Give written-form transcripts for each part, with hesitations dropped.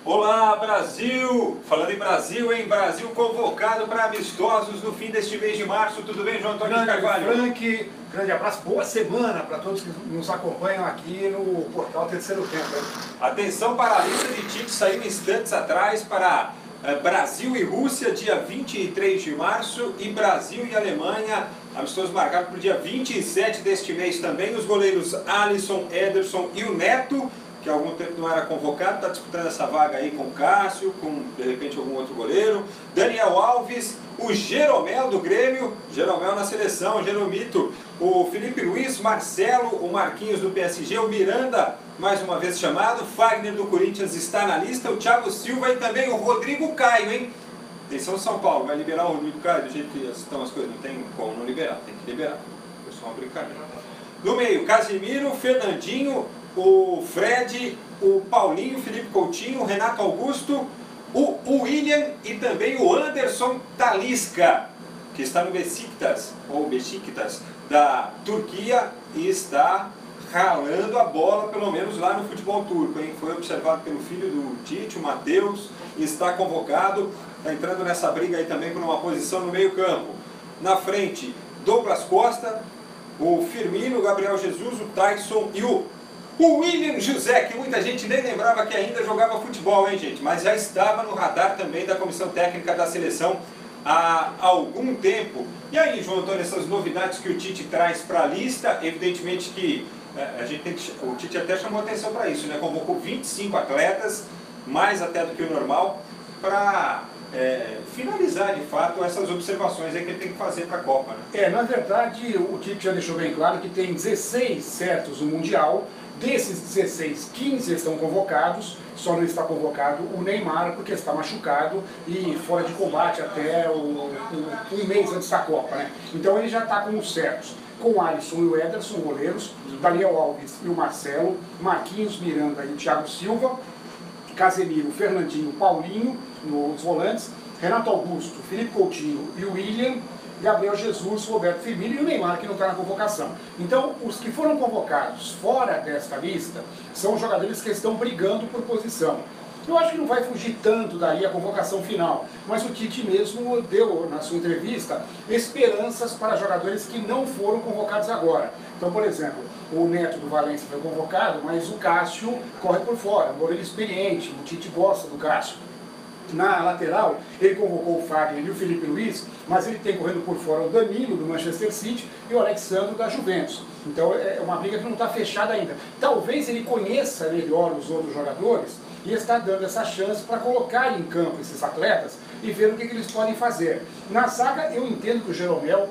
Olá, Brasil! Falando em Brasil, hein? Brasil convocado para amistosos no fim deste mês de março. Tudo bem, João Antônio de Carvalho? Frank, grande abraço, boa semana para todos que nos acompanham aqui no portal Terceiro Tempo. Atenção para a lista de Tite, saiu instantes atrás para Brasil e Rússia, dia 23 de março, e Brasil e Alemanha, amistoso marcado para o dia 27 deste mês também. Os goleiros Alisson, Ederson e o Neto, que há algum tempo não era convocado, está disputando essa vaga aí com o Cássio, com de repente algum outro goleiro. Daniel Alves, o Jeromel do Grêmio, Jeromel na seleção, Jeromito, o Felipe Luiz, Marcelo, o Marquinhos do PSG, o Miranda, mais uma vez chamado, Fagner do Corinthians está na lista, o Thiago Silva e também o Rodrigo Caio, hein? Atenção, São Paulo, vai liberar o Rodrigo Caio do jeito que estão as coisas, não tem como não liberar, tem que liberar, foi só uma brincadeira. No meio, Casemiro, Fernandinho, o Fred, o Paulinho, Felipe Coutinho, o Renato Augusto, o William e também o Anderson Talisca, que está no Beşiktaş, ou Beşiktaş, da Turquia, e está ralando a bola, pelo menos lá no futebol turco, hein? Foi observado pelo filho do Tite, o Matheus, e está convocado, está entrando nessa briga aí também por uma posição no meio campo. Na frente, Douglas Costa, o Firmino, o Gabriel Jesus, o Tyson e o William José, que muita gente nem lembrava que ainda jogava futebol, hein, gente? Mas já estava no radar também da comissão técnica da seleção há algum tempo. E aí, João Antônio, essas novidades que o Tite traz para a lista, evidentemente que o Tite até chamou atenção para isso, né? Convocou 25 atletas, mais até do que o normal, para finalizar de fato essas observações aí que ele tem que fazer para a Copa, né? Na verdade, o Tite já deixou bem claro que tem 16 certos no Mundial. Desses 16, 15 estão convocados, só não está convocado o Neymar porque está machucado e fora de combate até um mês antes da Copa, né? Então ele já está com os certos, com o Alisson e o Ederson, goleiros, Daniel Alves e o Marcelo, Marquinhos, Miranda e o Thiago Silva, Casemiro, Fernandinho, Paulinho nos volantes, Renato Augusto, Felipe Coutinho e o William, Gabriel Jesus, Roberto Firmino e o Neymar, que não está na convocação. Então, os que foram convocados fora desta lista são jogadores que estão brigando por posição. Eu acho que não vai fugir tanto daí a convocação final, mas o Tite mesmo deu, na sua entrevista, esperanças para jogadores que não foram convocados agora. Então, por exemplo, o Neto do Valência foi convocado, mas o Cássio corre por fora, um goleiro experiente, o Tite gosta do Cássio. Na lateral, ele convocou o Fagner e o Felipe Luiz, mas ele tem correndo por fora o Danilo, do Manchester City, e o Alexandre, da Juventus. Então é uma briga que não está fechada ainda. Talvez ele conheça melhor os outros jogadores e está dando essa chance para colocar em campo esses atletas e ver o que eles podem fazer. Na zaga, eu entendo que o Jeromel,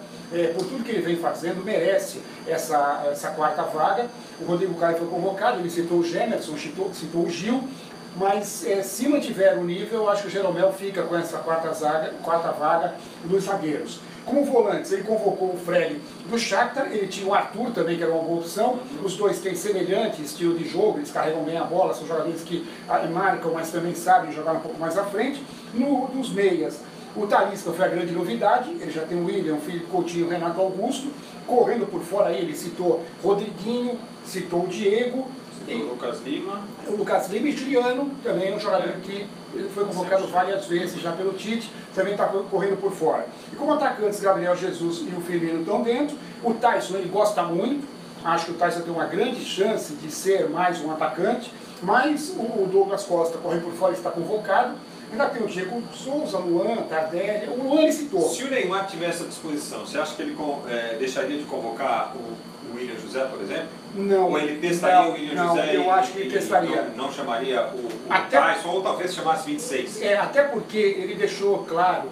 por tudo que ele vem fazendo, merece essa quarta vaga. O Rodrigo Caio foi convocado, ele citou o Gemerson, citou o Gil. Mas se mantiver o nível, eu acho que o Jeromel fica com essa quarta vaga dos zagueiros. Como volantes, ele convocou o Fred do Shakhtar, ele tinha o Arthur também, que era uma boa opção. Os dois têm semelhante estilo de jogo, eles carregam bem a bola, são jogadores que marcam, mas também sabem jogar um pouco mais à frente. Nos meias, o Talisca foi a grande novidade, ele já tem o William, o Felipe Coutinho, o Renato Augusto. Correndo por fora aí, ele citou Rodriguinho, citou o Diego. O Lucas Lima. O Lucas Lima e Juliano, também é um jogador que foi convocado várias vezes já pelo Tite, também está correndo por fora. E como atacantes, Gabriel Jesus e o Firmino estão dentro, o Tyson ele gosta muito, acho que o Tyson tem uma grande chance de ser mais um atacante, mas o Douglas Costa corre por fora e está convocado. Ainda tem o Diego Souza, Luan, Tardelli, o Luan ele citou. Se o Neymar tivesse à disposição, você acha que ele deixaria de convocar o William José, por exemplo? Não. Ou ele testaria o William José? Não, eu acho que ele testaria. Não chamaria o Tyson, ou talvez chamasse 26? Até porque ele deixou claro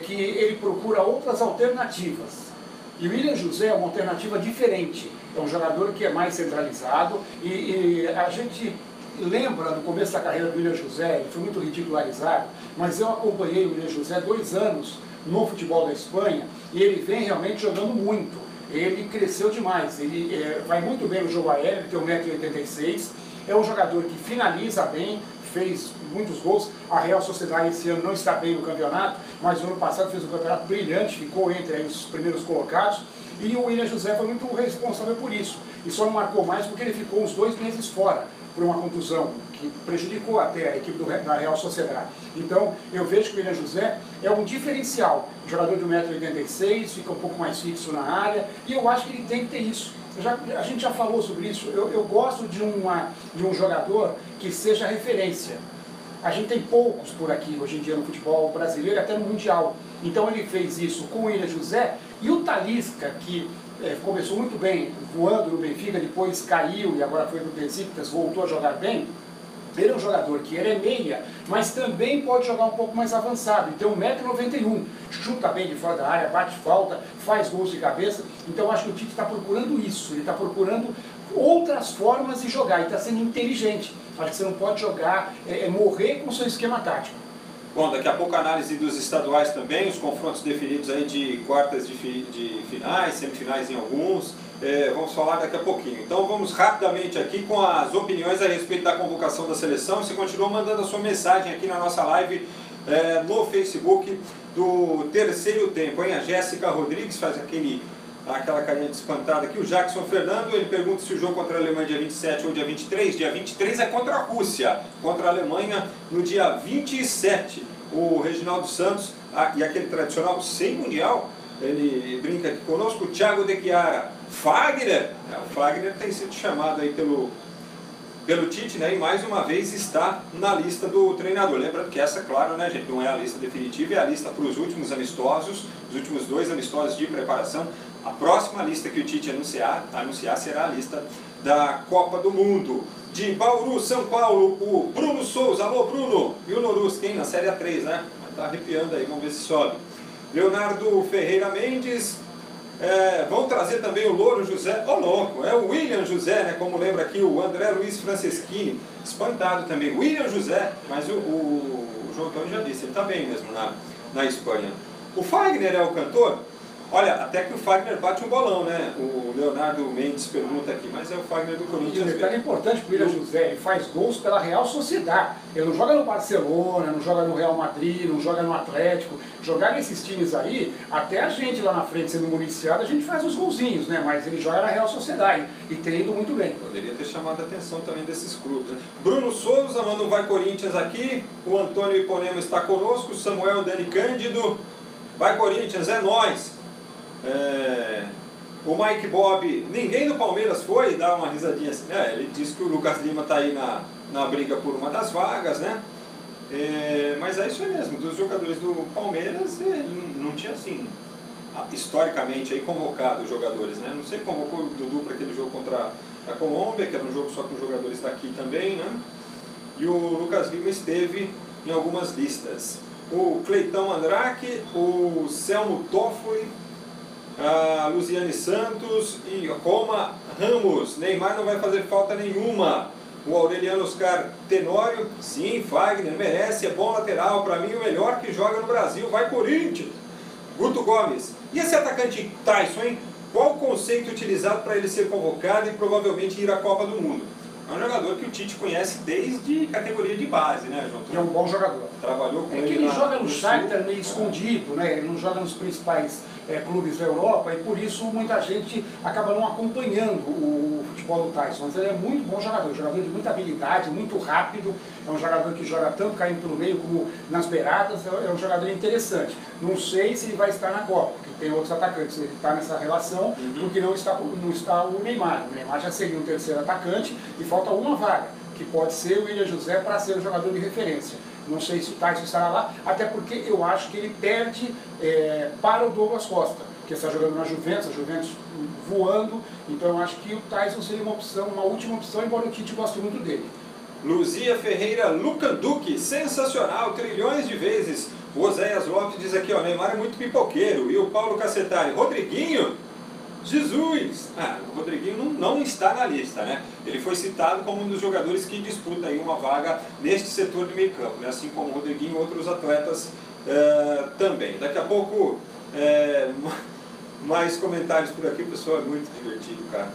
que ele procura outras alternativas. E o William José é uma alternativa diferente. É um jogador que é mais centralizado e a gente lembra do começo da carreira do William José, ele foi muito ridicularizado, mas eu acompanhei o William José 2 anos no futebol da Espanha e ele vem realmente jogando muito. Ele cresceu demais, ele vai muito bem no jogo aéreo, ele tem 1,86 m, é um jogador que finaliza bem, fez muitos gols. A Real Sociedade esse ano não está bem no campeonato, mas no ano passado fez um campeonato brilhante, ficou entre aí os primeiros colocados. E o William José foi muito responsável por isso. E só não marcou mais porque ele ficou uns 2 meses fora. por uma contusão que prejudicou até a equipe da Real Sociedad. Então, eu vejo que o William José é um diferencial. Jogador de 1,86 m, fica um pouco mais fixo na área, e eu acho que ele tem que ter isso. A gente já falou sobre isso. Eu gosto de um jogador que seja referência. A gente tem poucos por aqui hoje em dia no futebol brasileiro, até no Mundial. Então ele fez isso com o William José, e o Talisca, que começou muito bem voando no Benfica, depois caiu e agora foi no Besiktas, voltou a jogar bem. Ele é um jogador que ele é meia, mas também pode jogar um pouco mais avançado. Então 1,91 m, chuta bem de fora da área, bate falta, faz gols de cabeça. Então eu acho que o Tite está procurando isso, ele está procurando outras formas de jogar, e está sendo inteligente. Acho que você não pode jogar, morrer com o seu esquema tático. Bom, daqui a pouco a análise dos estaduais também, os confrontos definidos aí de quartas de finais, semifinais em alguns. Vamos falar daqui a pouquinho. Então vamos rapidamente aqui com as opiniões a respeito da convocação da seleção. Você continua mandando a sua mensagem aqui na nossa live no Facebook do Terceiro Tempo, hein? A Jéssica Rodrigues faz aquela carinha de espantada aqui. O Jackson Fernando, ele pergunta se o jogo contra a Alemanha é dia 27 ou dia 23. Dia 23 é contra a Rússia, contra a Alemanha no dia 27. O Reginaldo Santos, e aquele tradicional sem mundial, ele brinca aqui conosco. O Thiago de Chiara, Fagner, o Fagner tem sido chamado aí pelo Tite, né, e mais uma vez está na lista do treinador. Lembrando que essa, claro, né, gente, não é a lista definitiva, é a lista para os últimos amistosos, os últimos 2 amistosos de preparação. A próxima lista que o Tite anunciar será a lista da Copa do Mundo. De Bauru, São Paulo, o Bruno Souza. Alô, Bruno! E o Norus, quem? Na Série A3, né? Tá arrepiando aí, vamos ver se sobe. Leonardo Ferreira Mendes. Vão trazer também o Louro José. Ô, louco, é o William José, né? Como lembra aqui o André Luiz Franceschini. Espantado também. William José, mas o João Antônio já disse, ele tá bem mesmo na Espanha. O Fagner é o cantor? Olha, até que o Fagner bate um bolão, né? O Leonardo Mendes pergunta aqui, mas é o Fagner do Corinthians. E um detalhe importante para o William José, ele faz gols pela Real Sociedad. Ele não joga no Barcelona, não joga no Real Madrid, não joga no Atlético. Jogar nesses times aí, até a gente lá na frente sendo municiado, a gente faz os golzinhos, né? Mas ele joga na Real Sociedad e tem ido muito bem. Poderia ter chamado a atenção também desses clubes, né? Bruno Souza manda um Vai Corinthians aqui. O Antônio Iponema está conosco. Samuel Dani Cândido. Vai Corinthians, é nóis! O Mike Bob, ninguém do Palmeiras foi, dá uma risadinha assim, ele disse que o Lucas Lima está aí na briga por uma das vagas, né? Mas é isso aí mesmo, dos jogadores do Palmeiras, ele não tinha assim, historicamente aí convocado os jogadores, né? Não sei, convocou o Dudu para aquele jogo contra a Colômbia, que era um jogo só com jogadores daqui também, né? E o Lucas Lima esteve em algumas listas. O Cleitão Andraque, o Selmo Toffoli, a Luziane Santos e Roma Ramos. Neymar não vai fazer falta nenhuma. O Aureliano Oscar Tenório, sim, Fagner merece, é bom lateral, para mim o melhor que joga no Brasil, vai Corinthians. Guto Gomes, e esse atacante Tyson, hein? Qual o conceito utilizado para ele ser convocado e provavelmente ir à Copa do Mundo? É um jogador que o Tite conhece desde categoria de base, né, João? E é um bom jogador. Trabalhou com ele. É que ele joga no Shakhtar meio escondido, né? Ele não joga nos principais clubes da Europa, e por isso muita gente acaba não acompanhando o futebol do Tyson. Mas ele é muito bom jogador de muita habilidade, muito rápido. É um jogador que joga tanto caindo pelo meio como nas beiradas. É um jogador interessante. Não sei se ele vai estar na Copa, porque tem outros atacantes. Ele está nessa relação, porque não está o Neymar. O Neymar já seria um terceiro atacante e falta uma vaga, que pode ser o William José para ser o jogador de referência. Não sei se o Tyson estará lá, até porque eu acho que ele perde para o Douglas Costa, que está jogando na Juventus, a Juventus voando. Então eu acho que o Tyson seria uma opção, uma última opção, embora o Tite goste muito dele. Luzia Ferreira Lucanduque, sensacional, trilhões de vezes. O Oséias Lopes diz aqui, ó, Neymar é muito pipoqueiro. E o Paulo Cacetari, Rodriguinho, Jesus! O Rodriguinho não está na lista, né? Ele foi citado como um dos jogadores que disputa aí uma vaga neste setor de meio campo, né? Assim como o Rodriguinho e outros atletas também. Daqui a pouco, mais comentários por aqui, o pessoal é muito divertido, cara.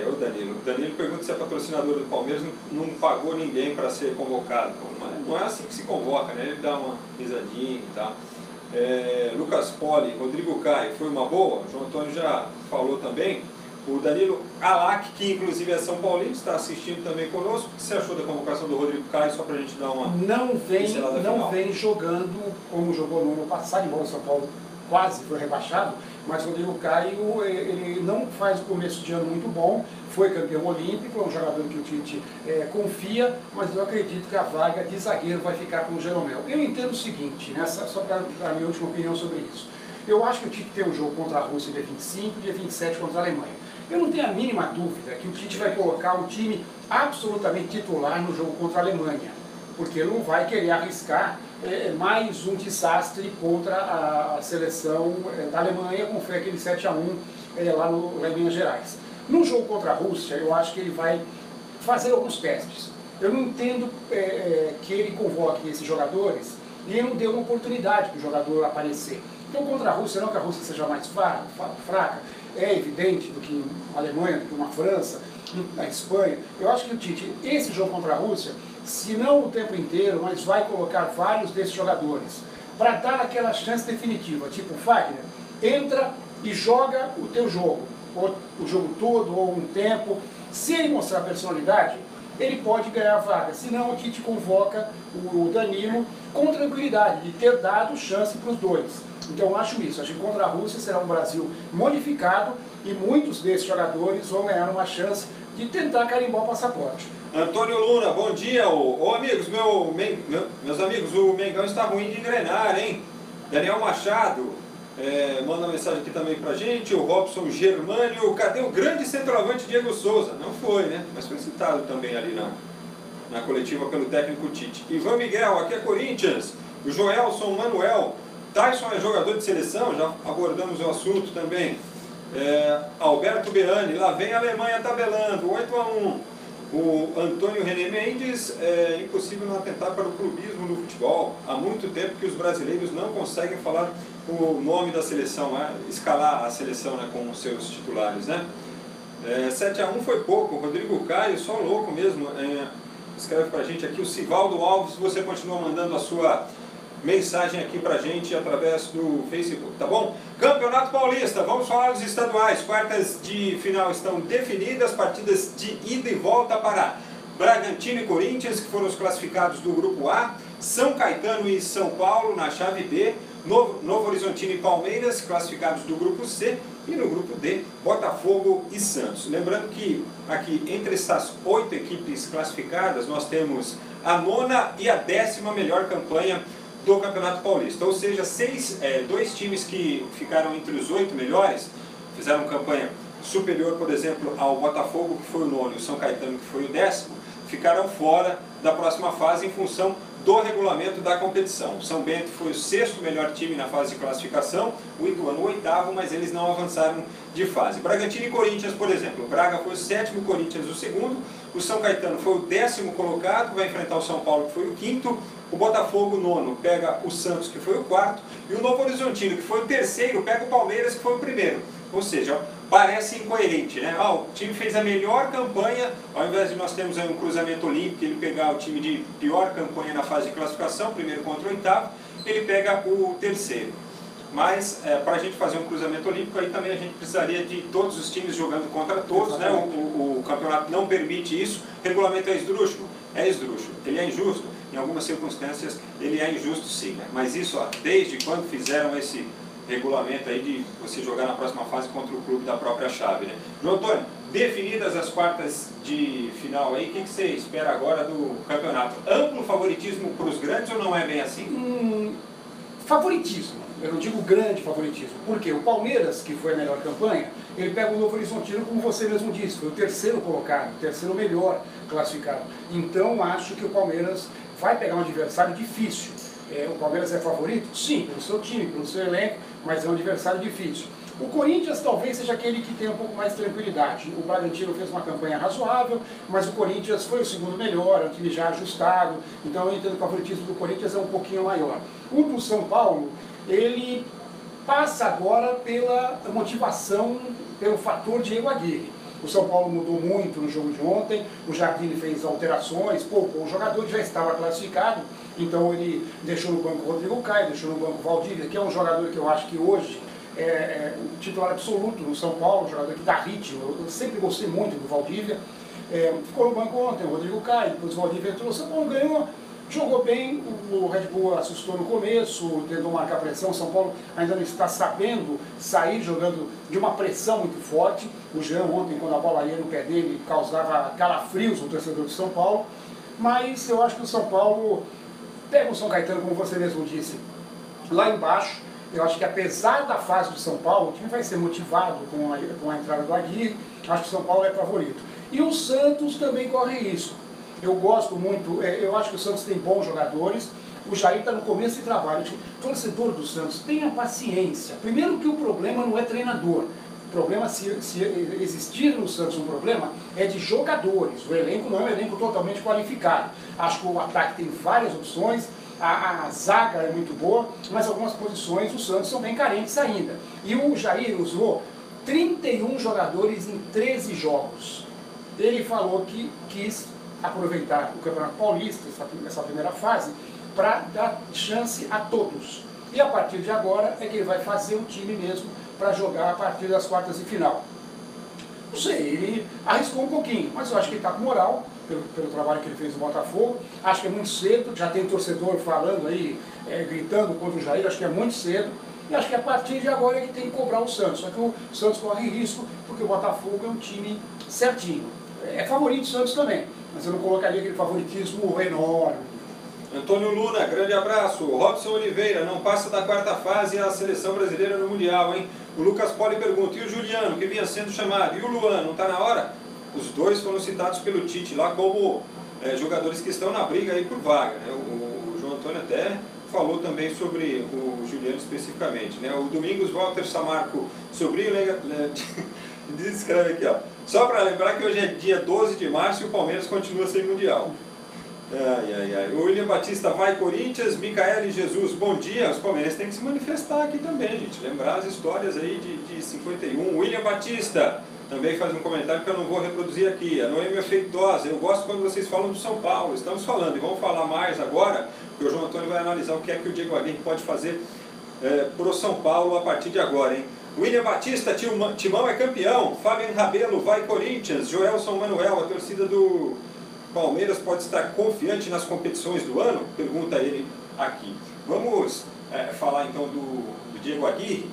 O Danilo. O Danilo pergunta se a patrocinadora do Palmeiras não pagou ninguém para ser convocado. Não é assim que se convoca, né? Ele dá uma risadinha e tal. Lucas Poli, Rodrigo Caio, foi uma boa? O João Antônio já falou também. o Danilo Alac, que inclusive é São Paulino, está assistindo também conosco. O que você achou da convocação do Rodrigo Caio, só para a gente dar uma não final? Vem jogando como jogou no ano passado, embora o São Paulo quase foi rebaixado, mas o Rodrigo Caio, ele não faz o começo de ano muito bom, foi campeão olímpico, é um jogador que o Tite confia, mas eu acredito que a vaga de zagueiro vai ficar com o Jeromel. Eu entendo o seguinte, só para dar a minha última opinião sobre isso. Eu acho que o Tite tem um jogo contra a Rússia dia 25 e dia 27 contra a Alemanha. Eu não tenho a mínima dúvida que o Tite vai colocar um time absolutamente titular no jogo contra a Alemanha, porque ele não vai querer arriscar mais um desastre contra a seleção da Alemanha, como foi aquele 7-1 lá em Minas Gerais. No jogo contra a Rússia, eu acho que ele vai fazer alguns testes. Eu não entendo que ele convoque esses jogadores e ele não dê uma oportunidade para o jogador aparecer. Então, contra a Rússia, não que a Rússia seja mais fraca, é evidente do que a Alemanha, do que uma França, a Espanha. Eu acho que o Tite, esse jogo contra a Rússia, se não o tempo inteiro, mas vai colocar vários desses jogadores para dar aquela chance definitiva, tipo Fagner, entra e joga o teu jogo, ou o jogo todo, ou um tempo. Se ele mostrar personalidade, ele pode ganhar a vaga, senão o Tite convoca o Danilo com tranquilidade, de ter dado chance para os dois. Então eu acho isso, acho que contra a Rússia será um Brasil modificado e muitos desses jogadores vão ganhar uma chance de tentar carimbar o passaporte. Antônio Luna, bom dia. Amigos, meus amigos, o Mengão está ruim de engrenar, hein? Daniel Machado manda uma mensagem aqui também pra gente. O Robson Germânio, cadê o grande centroavante Diego Souza? Não foi, né? Mas foi citado também ali na coletiva pelo técnico Tite. Ivan Miguel, aqui é Corinthians. O Joelson Manuel, Tyson é jogador de seleção, já abordamos o assunto também. Alberto Beani, lá vem a Alemanha tabelando, 8-1. O Antônio René Mendes, é impossível não atentar para o clubismo no futebol. Há muito tempo que os brasileiros não conseguem falar o nome da seleção, escalar a seleção com os seus titulares, né? 7-1 foi pouco, o Rodrigo Caio, só louco mesmo. Escreve pra gente aqui o Sivaldo Alves, você continua mandando a sua mensagem aqui pra gente através do Facebook, tá bom? Campeonato Paulista, vamos falar dos estaduais. Quartas de final estão definidas, partidas de ida e volta para Bragantino e Corinthians, que foram os classificados do grupo A, São Caetano e São Paulo na chave B, Novo Horizontino e Palmeiras, classificados do grupo C, e no grupo D, Botafogo e Santos. Lembrando que aqui, entre essas 8 equipes classificadas, nós temos a 9ª e a 10ª melhor campanha do Campeonato Paulista, ou seja, 2 times que ficaram entre os 8 melhores, fizeram campanha superior, por exemplo, ao Botafogo, que foi o 9º, e o São Caetano, que foi o 10º, ficaram fora da próxima fase em função do regulamento da competição. O São Bento foi o 6º melhor time na fase de classificação, o Ituano o 8º, mas eles não avançaram de fase. Bragantino e Corinthians, por exemplo, o Braga foi o 7º, o Corinthians o 2º, o São Caetano foi o 10º colocado, vai enfrentar o São Paulo, que foi o 5º, o Botafogo, o 9º, pega o Santos, que foi o 4º, e o Novo Horizontino, que foi o 3º, pega o Palmeiras, que foi o 1º. Ou seja, parece incoerente, né? O time fez a melhor campanha, ao invés de nós termos aí um cruzamento olímpico, ele pegar o time de pior campanha na fase de classificação, 1º contra o 8º, ele pega o 3º. Mas, para a gente fazer um cruzamento olímpico, aí também a gente precisaria de todos os times jogando contra todos, né? O campeonato não permite isso. O regulamento é esdrúxulo? É esdrúxulo. Ele é injusto? Em algumas circunstâncias, ele é injusto sim, né? Mas isso, desde quando fizeram esse regulamento aí de você jogar na próxima fase contra o clube da própria chave, né? João Antônio, definidas as quartas de final aí, o que você espera agora do campeonato? Amplo favoritismo para os grandes ou não é bem assim? Favoritismo. Eu não digo grande favoritismo, porque o Palmeiras, que foi a melhor campanha, ele pega o Novo Horizontino, como você mesmo disse, foi o 3º colocado, o 3º melhor classificado. Então acho que o Palmeiras vai pegar um adversário difícil. O Palmeiras é favorito? Sim, pelo seu time, pelo seu elenco, mas é um adversário difícil. O Corinthians talvez seja aquele que tem um pouco mais de tranquilidade. O Bragantino fez uma campanha razoável, mas o Corinthians foi o 2º melhor, é um time já ajustado, então eu entendo que o favoritismo do Corinthians é um pouquinho maior. O do São Paulo, ele passa agora pela motivação, pelo fator Diego Aguirre. O São Paulo mudou muito no jogo de ontem, o Jardine fez alterações, o jogador já estava classificado, então ele deixou no banco o Rodrigo Caio, deixou no banco o Valdívia, que é um jogador que eu acho que hoje o titular absoluto no São Paulo, jogador que dá ritmo. Eu sempre gostei muito do Valdívia. Ficou no banco ontem, o Rodrigo Caio, depois o Valdívia entrou, o São Paulo ganhou. Jogou bem, o Red Bull assustou no começo, tentou marcar pressão, o São Paulo ainda não está sabendo sair jogando de uma pressão muito forte. O Jean ontem, quando a bola ia no pé dele, causava calafrios no torcedor do São Paulo. Mas eu acho que o São Paulo pega o São Caetano, como você mesmo disse, lá embaixo. Eu acho que apesar da fase do São Paulo, o time vai ser motivado com a entrada do Aguirre. Acho que o São Paulo é favorito. E o Santos também corre risco. Eu gosto muito, eu acho que o Santos tem bons jogadores. O Jair está no começo de trabalho. O torcedor do Santos, tenha paciência. Primeiro que o problema não é treinador. O problema, se existir no Santos um problema, é de jogadores. O elenco não é um elenco totalmente qualificado. Acho que o ataque tem várias opções, a zaga é muito boa, mas algumas posições o Santos são bem carentes ainda. E o Jair usou 31 jogadores em 13 jogos. Ele falou que quis aproveitar o Campeonato Paulista, essa primeira fase, para dar chance a todos. E a partir de agora é que ele vai fazer o time mesmo para jogar a partir das quartas de final. Não sei, ele arriscou um pouquinho, mas eu acho que ele está com moral, pelo trabalho que ele fez no Botafogo. Acho que é muito cedo, já tem torcedor falando aí, gritando contra o Jair, acho que é muito cedo. E acho que a partir de agora é que tem que cobrar o Santos. Só que o Santos corre risco, porque o Botafogo é um time certinho. É favorito o Santos também, mas eu não colocaria aquele favoritismo enorme. Antônio Luna, grande abraço. Robson Oliveira, não passa da quarta fase a seleção brasileira no Mundial, hein? O Lucas Poli pergunta, e o Juliano, que vinha sendo chamado, e o Luan, não está na hora? Os dois foram citados pelo Tite lá como jogadores que estão na briga aí por vaga, né? O João Antônio até falou também sobre o Juliano especificamente, né? O Domingos Walter Samarco, sobrinho, escreve aqui, ó. Só para lembrar que hoje é dia 12 de março e o Palmeiras continua sem Mundial. O William Batista, vai Corinthians. Micaele Jesus, bom dia. Os palmeirenses têm que se manifestar aqui também, gente. Lembrar as histórias aí de 51. William Batista também faz um comentário que eu não vou reproduzir aqui. A Noêmia Feitosa, eu gosto quando vocês falam do São Paulo. Estamos falando e vamos falar mais agora, porque o João Antônio vai analisar o que é que o Diego Aguirre pode fazer pro São Paulo a partir de agora, hein? William Batista, Timão é campeão. Fabian Rabelo, vai Corinthians. Joelson Manuel, a torcida do Palmeiras pode estar confiante nas competições do ano? Pergunta ele aqui. Vamos falar então do Diego Aguirre.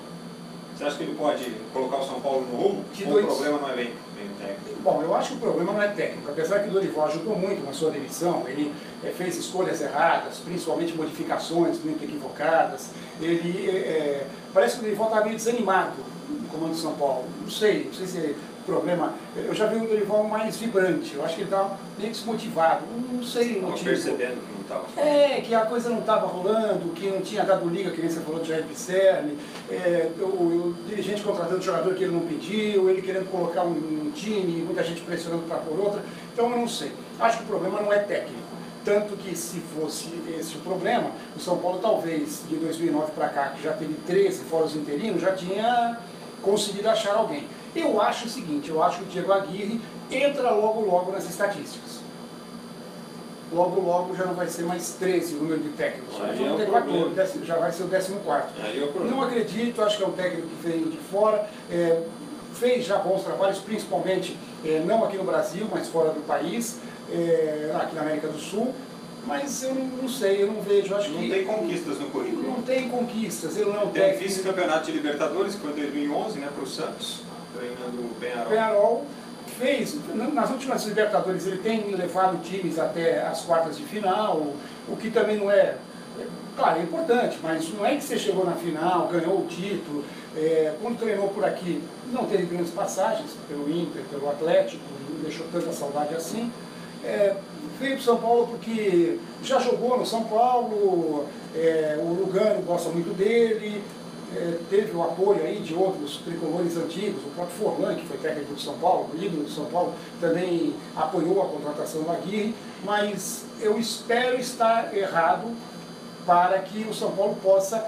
Você acha que ele pode colocar o São Paulo no rumo? Ou o problema não é bem técnico? Bom, eu acho que o problema não é técnico. Apesar que o Dorival ajudou muito na sua demissão, ele fez escolhas erradas, principalmente modificações muito equivocadas. Ele parece que o Dorival está meio desanimado no comando do Não sei se é problema. Eu já vi o Dorival mais vibrante, eu acho que ele está meio desmotivado, não sei o motivo. Percebendo que não estava. Que a coisa não estava rolando, que não tinha dado liga, que nem você falou do Jair Pisserni, o dirigente contratando jogador que ele não pediu, ele querendo colocar um time, muita gente pressionando para por outra, então eu não sei. Acho que o problema não é técnico. Tanto que se fosse esse o problema, o São Paulo talvez de 2009 para cá, que já teve 13 fora os interinos, já tinha conseguido achar alguém. Eu acho o seguinte, eu acho que o Diego Aguirre entra logo nas estatísticas. Logo já não vai ser mais 13 o número de técnicos, já vai ser o 14º. Não acredito, acho que é um técnico que veio de fora, fez já bons trabalhos, principalmente não aqui no Brasil, mas fora do país, aqui na América do Sul. Mas eu não sei, eu não vejo, acho que... Não tem conquistas no currículo. Não tem conquistas, ele não é um técnico. Tem vice-campeonato de Libertadores, que foi em 2011, né, para o Santos, treinando o Peñarol. Peñarol fez, nas últimas Libertadores ele tem levado times até as quartas de final, o que também não é... Claro, é importante, mas não é que você chegou na final, ganhou o título. Quando treinou por aqui, não teve grandes passagens pelo Inter, pelo Atlético, não deixou tanta saudade assim. Veio para o São Paulo porque já jogou no São Paulo, o Lugano gosta muito dele, teve o apoio aí de outros tricolores antigos, o próprio Forlan, que foi técnico do São Paulo, o ídolo do São Paulo, também apoiou a contratação do Aguirre, mas eu espero estar errado para que o São Paulo possa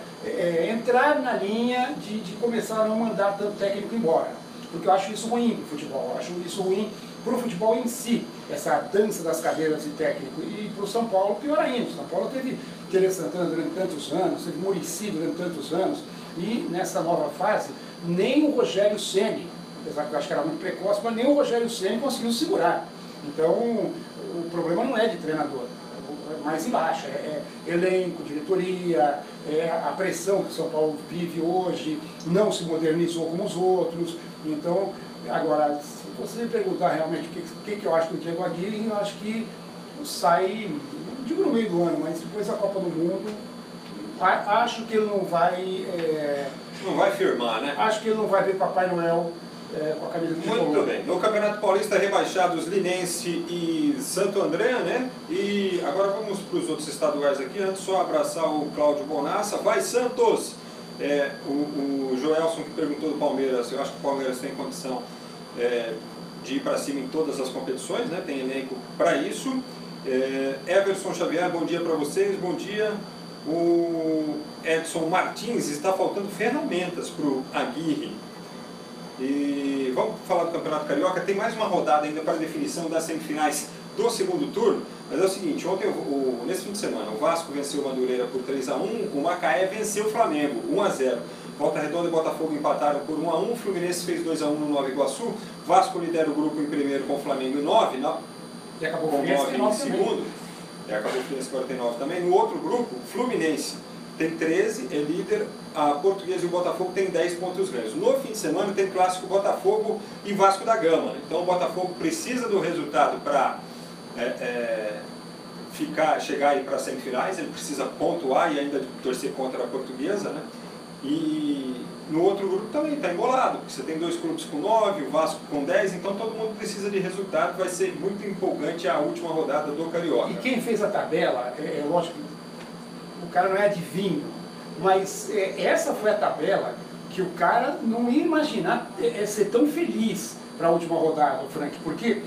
entrar na linha de começar a não mandar tanto técnico embora, porque eu acho isso ruim para o futebol, eu acho isso ruim para o futebol em si, essa dança das cadeiras de técnico. E para o São Paulo, pior ainda. O São Paulo teve Tele Santana durante tantos anos, teve Muricy durante tantos anos, E nessa nova fase, nem o Rogério Ceni, apesar que eu acho que era muito precoce, mas nem o Rogério Ceni conseguiu segurar. Então, o problema não é de treinador, é mais embaixo, é elenco, diretoria, é a pressão que o São Paulo vive hoje, não se modernizou como os outros. Então, agora, se você me perguntar realmente o que eu acho do Diego Aguirre, eu acho que sai, não digo no meio do ano, mas depois da Copa do Mundo, acho que ele não vai... Não vai firmar, né? Acho que ele não vai ver Papai Noel com a camisa do tricolor. Muito bem. No Campeonato Paulista, rebaixados Linense e Santo André, né? E agora vamos para os outros estaduais aqui. Antes, só abraçar o Cláudio Bonassa. Vai, Santos! O Joelson que perguntou do Palmeiras, eu acho que o Palmeiras tem condição de ir para cima em todas as competições, né? Tem elenco para isso. Everson Xavier, bom dia para vocês, bom dia. O Edson Martins, está faltando ferramentas para o Aguirre. E vamos falar do Campeonato Carioca. Tem mais uma rodada ainda para definição das semifinais do segundo turno. Mas é o seguinte, ontem, nesse fim de semana, o Vasco venceu o Madureira por 3-1, o Macaé venceu o Flamengo 1-0. Volta Redonda e Botafogo empataram por 1-1, o Fluminense fez 2-1 no Nova Iguaçu, Vasco lidera o grupo em primeiro com o Flamengo em 9, e acabou com 9 em segundo, e acabou o Fluminense 49 também. No outro grupo, Fluminense tem 13, é líder, a Portuguesa e o Botafogo tem 10 pontos ganhos. No fim de semana tem clássico Botafogo e Vasco da Gama. Então o Botafogo precisa do resultado para chegar aí para as semifinais, ele precisa pontuar e ainda torcer contra a Portuguesa, né? E no outro grupo também está embolado, porque você tem 2 clubes com 9, o Vasco com 10, então todo mundo precisa de resultado, vai ser muito empolgante a última rodada do Carioca. E quem fez a tabela, lógico, o cara não é adivinho, mas essa foi a tabela que o cara não ia imaginar ser tão feliz para a última rodada, Frank, porque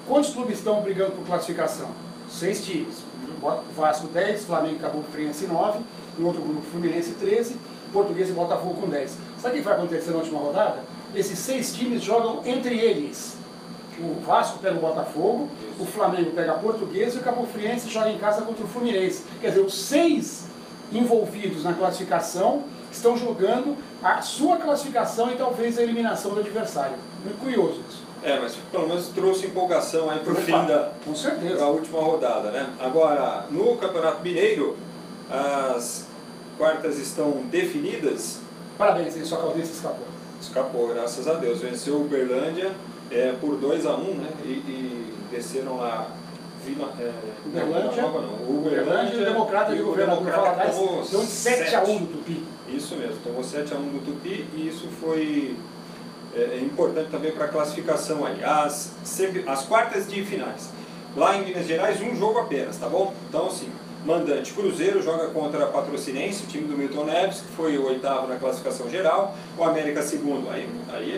quantos clubes estão brigando por classificação? 6 times, Vasco 10, Flamengo, Cabo Friense 9, no outro grupo Fluminense 13, Portuguesa e Botafogo com 10. Sabe o que vai acontecer na última rodada? Esses 6 times jogam entre eles. O Vasco pega o Botafogo, o Flamengo pega a Portuguesa e o Cabo Friense joga em casa contra o Fluminense. Quer dizer, os 6 envolvidos na classificação estão jogando a sua classificação e talvez a eliminação do adversário. Muito curioso isso. Mas pelo menos trouxe empolgação aí para o fim com certeza, da última rodada, né? Agora, no Campeonato Mineiro, as quartas estão definidas. Parabéns, ele só Caldense escapou. Escapou, graças a Deus. Venceu o Uberlândia por 2-1, né? E desceram lá. O Uberlândia e o Democrata de Governador Valadares deu 7-1 do Tupi. Isso mesmo, tomou 7-1 do Tupi e isso foi importante também para a classificação aí. As quartas de finais. Lá em Minas Gerais, um jogo apenas, tá bom? Então, assim, mandante Cruzeiro joga contra a Patrocinense, o time do Milton Neves, que foi o 8º na classificação geral, o América segundo, aí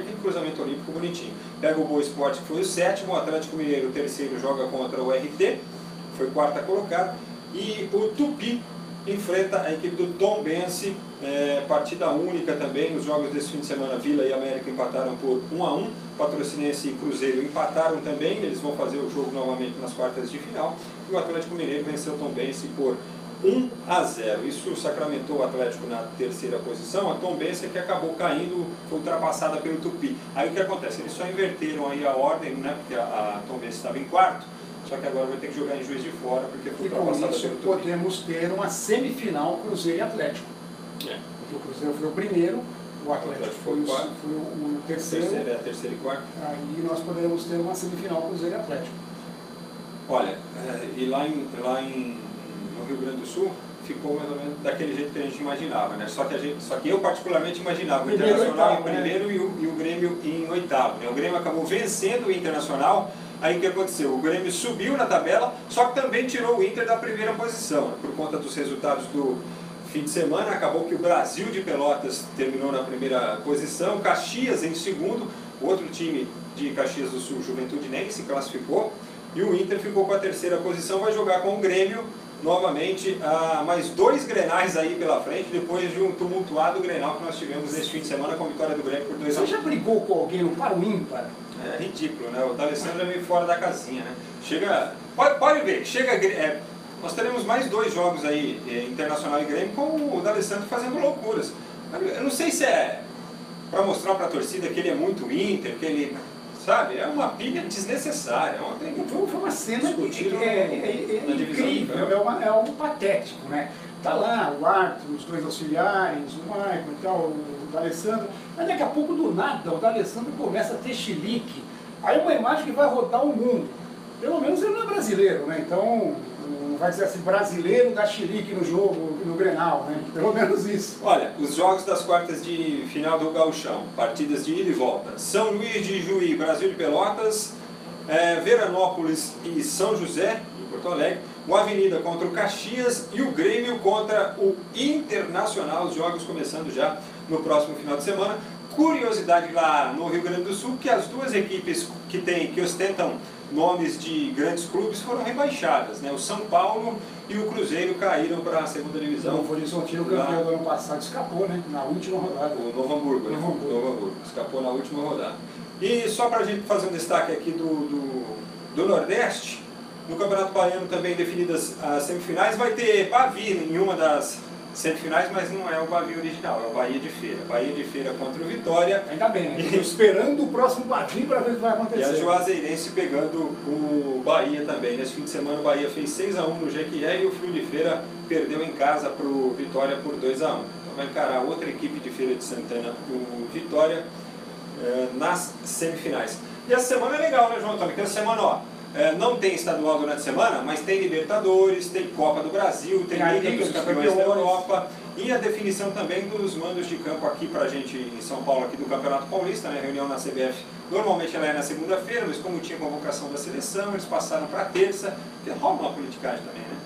tem cruzamento olímpico bonitinho. Pega o Boa Esporte, que foi o 7º, o Atlético Mineiro, o 3º, joga contra o RT, que foi 4ª colocado, e o Tupi enfrenta a equipe do Tombense, partida única também. Os jogos desse fim de semana, Vila e América empataram por 1-1, Patrocinense e Cruzeiro empataram também, eles vão fazer o jogo novamente nas quartas de final, e o Atlético Mineiro venceu o Tombense por 1-0. Isso sacramentou o Atlético na 3ª posição, a Tombense que acabou caindo, foi ultrapassada pelo Tupi. Aí o que acontece? Eles só inverteram aí a ordem, né, porque a Tombense estava em 4º, só que agora vai ter que jogar em Juiz de Fora, porque foi ultrapassada pelo Tupi. Podemos ter uma semifinal Cruzeiro e Atlético. Porque o Cruzeiro foi o primeiro, o Atlético foi o terceiro. A 3ª e 4ª. Aí nós poderemos ter uma semifinal Cruzeiro e Atlético. Olha, e lá no Rio Grande do Sul ficou mais ou menos daquele jeito que a gente imaginava, né? Só que eu particularmente imaginava o Internacional em primeiro e o Grêmio em 8º, né? O Grêmio acabou vencendo o Internacional. Aí o que aconteceu? O Grêmio subiu na tabela, só que também tirou o Inter da 1ª posição, né? Por conta dos resultados do fim de semana. Acabou que o Brasil de Pelotas terminou na 1ª posição, Caxias em 2º, outro time de Caxias do Sul, Juventude, nem se classificou, e o Inter ficou com a 3ª posição, vai jogar com o Grêmio novamente, mais 2 Grenais aí pela frente, depois de um tumultuado Grenal que nós tivemos neste fim de semana com a vitória do Grêmio por 2-1. Você já brigou com alguém no par ou ímpar? É ridículo, né? O D'Alessandro é meio fora da casinha, né? Pode ver, nós teremos mais 2 jogos aí, Internacional e Grêmio, com o D'Alessandro fazendo loucuras. Eu não sei se é para mostrar para a torcida que ele é muito Inter, que ele, sabe, é uma pilha desnecessária. Ontem foi uma cena incrível, é algo patético, né? Tá lá o Arthur, os dois auxiliares, o Michael e tal, o D'Alessandro, mas daqui a pouco do nada o D'Alessandro começa a ter chilique. Aí uma imagem que vai rodar o mundo. Pelo menos ele não é brasileiro, né? Então, vai dizer assim, brasileiro dá chilique no jogo, no Grenal, né? Pelo menos isso. Olha, os jogos das quartas de final do Gauchão, partidas de ida e volta. São Luís de Juí, Brasil de Pelotas, Veranópolis e São José, em Porto Alegre, o Avenida contra o Caxias e o Grêmio contra o Internacional, os jogos começando já no próximo final de semana. Curiosidade lá no Rio Grande do Sul, que as duas equipes que ostentam nomes de grandes clubes foram rebaixadas, né? O São Paulo e o Cruzeiro caíram para a segunda divisão. O Novo Horizontino, o campeão do ano passado, escapou, né? Na última rodada. O Novo Hamburgo, né? Novo Hamburgo, escapou na última rodada. E só para a gente fazer um destaque aqui do Nordeste, no Campeonato Baiano também definidas as semifinais, vai ter Bavi em uma das semifinais, mas não é o Bavi original, é o Bahia de Feira. Bahia de Feira contra o Vitória. Ainda bem, né? Estou esperando o próximo Bavi para ver o que vai acontecer. E a Juazeirense pegando o Bahia também. Nesse fim de semana o Bahia fez 6-1 no Jequié e o Frio de Feira perdeu em casa para o Vitória por 2-1. Então vai encarar outra equipe de Feira de Santana, o Vitória, nas semifinais. E a semana é legal, né, João Antônio? Porque a semana, ó, não tem estadual durante a semana, mas tem Libertadores, tem Copa do Brasil, tem Liga dos Campeões da Europa e a definição também dos mandos de campo aqui pra gente em São Paulo, aqui do Campeonato Paulista, né? Reunião na CBF. Normalmente ela é na segunda-feira, mas como tinha convocação da seleção, eles passaram para terça, porque rola uma politicagem também, né?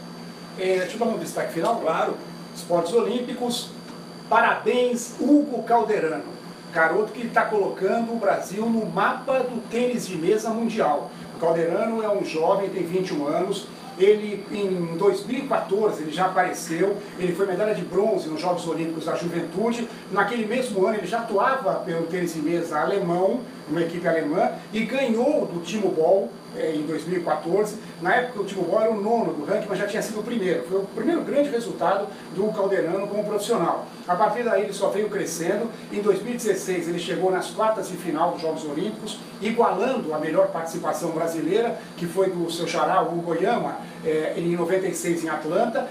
Deixa eu dar um destaque final. Claro. Esportes Olímpicos, parabéns Hugo Calderano, garoto que está colocando o Brasil no mapa do tênis de mesa mundial. O Calderano é um jovem, tem 21 anos, ele em 2014 ele já apareceu, ele foi medalha de bronze nos Jogos Olímpicos da Juventude, naquele mesmo ano ele já atuava pelo tênis de mesa alemão, uma equipe alemã, e ganhou do Timo Boll em 2014, na época o Timo Boll era o 9º do ranking, mas já tinha sido o primeiro, foi o primeiro grande resultado do Calderano como profissional. A partir daí ele só veio crescendo, em 2016 ele chegou nas quartas de final dos Jogos Olímpicos, igualando a melhor participação brasileira, que foi do seu xará, o Hugo Oyama, em 96 em Atlanta.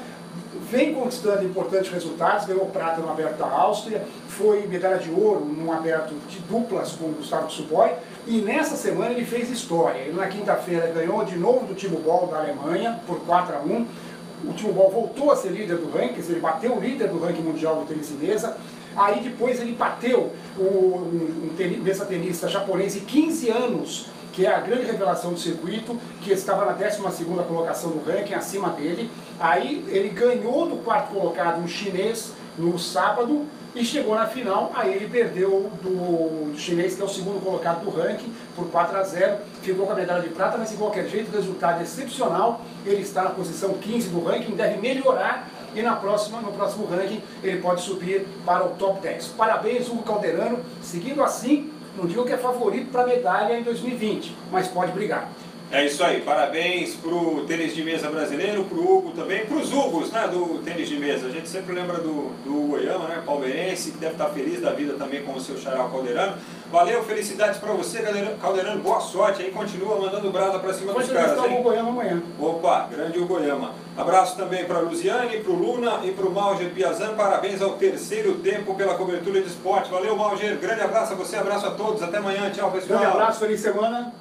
Vem conquistando importantes resultados, ganhou prata no Aberto da Áustria, foi medalha de ouro num aberto de duplas com o Gustavo Tsuboi, e nessa semana ele fez história. Ele na quinta-feira ganhou de novo do Timo Boll da Alemanha por 4-1. O Timo Boll voltou a ser líder do ranking, ele bateu o líder do ranking mundial do tênis de mesa. Aí depois ele bateu um mesa-tenista japonês de 15 anos, que é a grande revelação do circuito, que estava na 12ª colocação do ranking, acima dele. Aí ele ganhou do quarto colocado, um chinês, no sábado, e chegou na final, aí ele perdeu do chinês, que é o segundo colocado do ranking, por 4-0, ficou com a medalha de prata, mas de qualquer jeito o resultado é excepcional, ele está na posição 15 do ranking, deve melhorar, e no próximo ranking ele pode subir para o top 10. Parabéns, Hugo Calderano, seguindo assim, não digo que é favorito para a medalha em 2020, mas pode brigar. É isso aí, parabéns pro tênis de mesa brasileiro, pro Hugo também, pros Hugos, né, do tênis de mesa. A gente sempre lembra do Hugo Oyama, né, palmeirense, que deve estar feliz da vida também com o seu xará Calderano. Valeu, felicidades pra você, Calderano, boa sorte aí, continua mandando brasa pra cima dos caras, hein? O Hugo Oyama amanhã. Opa, grande Hugo Oyama. Abraço também pra Luziane, pro Luna e pro Malger Piazan, parabéns ao terceiro tempo pela cobertura de esporte. Valeu, Malger, grande abraço a você, abraço a todos, até amanhã, tchau pessoal. Grande abraço, feliz semana.